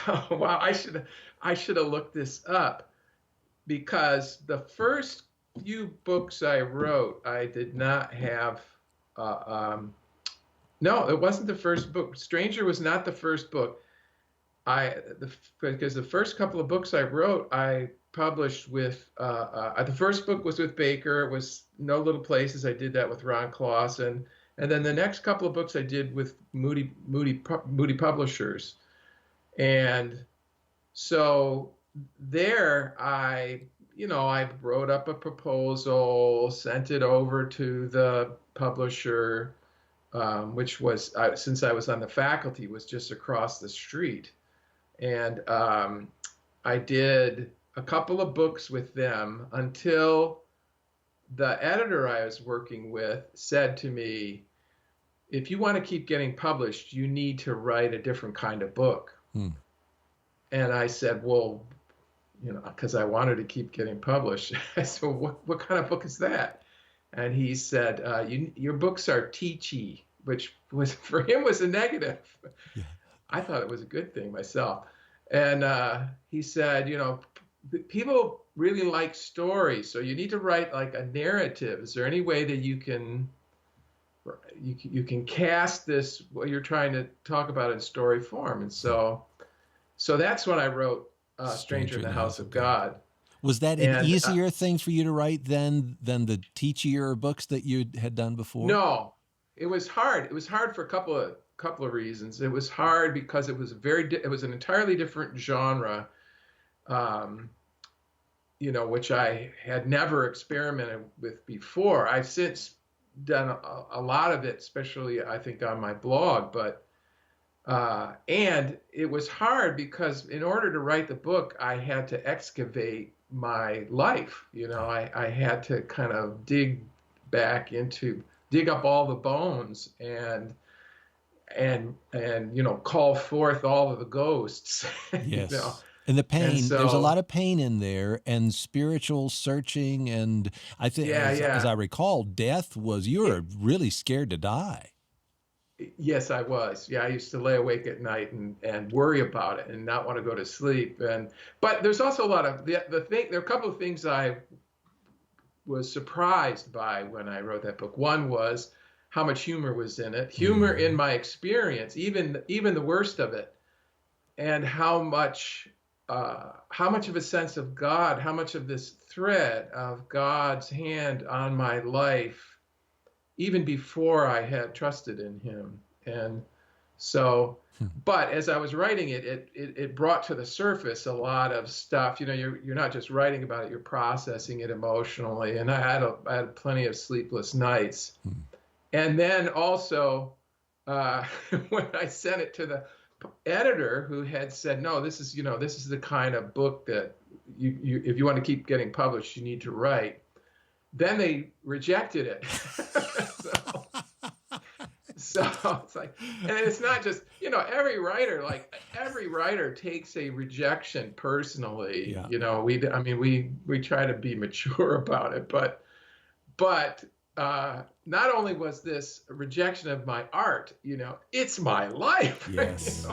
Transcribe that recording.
Wow, I should have looked this up because the first few books I wrote, I did not have. Uh, um, no, it wasn't the first book. Stranger was not the first book. Because the first couple of books I wrote, I published with. The first book was with Baker. It was No Little Places. I did that with Ron Clausen, and then the next couple of books I did with Moody Publishers, and so there I wrote up a proposal, sent it over to the publisher, which was since I was on the faculty, was just across the street. And I did a couple of books with them until the editor I was working with said to me, if you want to keep getting published, you need to write a different kind of book. And I said, well, because I wanted to keep getting published. I said, well, what kind of book is that? And he said, your books are teachy, which was for him was a negative. Yeah. I thought it was a good thing myself. And he said, people really like stories, so you need to write like a narrative. Is there any way that you can cast this, what you're trying to talk about, in story form? And so that's when I wrote Stranger in the House of God. Was that an easier thing for you to write than the teachier books that you had done before? No, it was hard. It was hard for a couple of reasons. It was hard because it was an entirely different genre, which I had never experimented with before. I've since done a lot of it, especially I think on my blog, but and it was hard because in order to write the book, I had to excavate my life. I had to kind of dig up all the bones and call forth all of the ghosts. Yes. And the pain, there's a lot of pain in there, and spiritual searching, and I think, as I recall, death was, you were really scared to die. Yes, I was. Yeah, I used to lay awake at night and worry about it and not want to go to sleep. But there's also a lot of there are a couple of things I was surprised by when I wrote that book. One was how much humor was in it. Humor in my experience, even the worst of it, and how much of a sense of God, how much of this thread of God's hand on my life, even before I had trusted in him. And so, but as I was writing it, it brought to the surface a lot of stuff. You're not just writing about it, you're processing it emotionally. And I had plenty of sleepless nights. And then also, when I sent it to the editor, who had said, no, this is the kind of book that you if you want to keep getting published, you need to write. Then they rejected it. So it's like, and it's not just, every writer takes a rejection personally. Yeah. We try to be mature about it, but not only was this a rejection of my art, it's my life. Yes.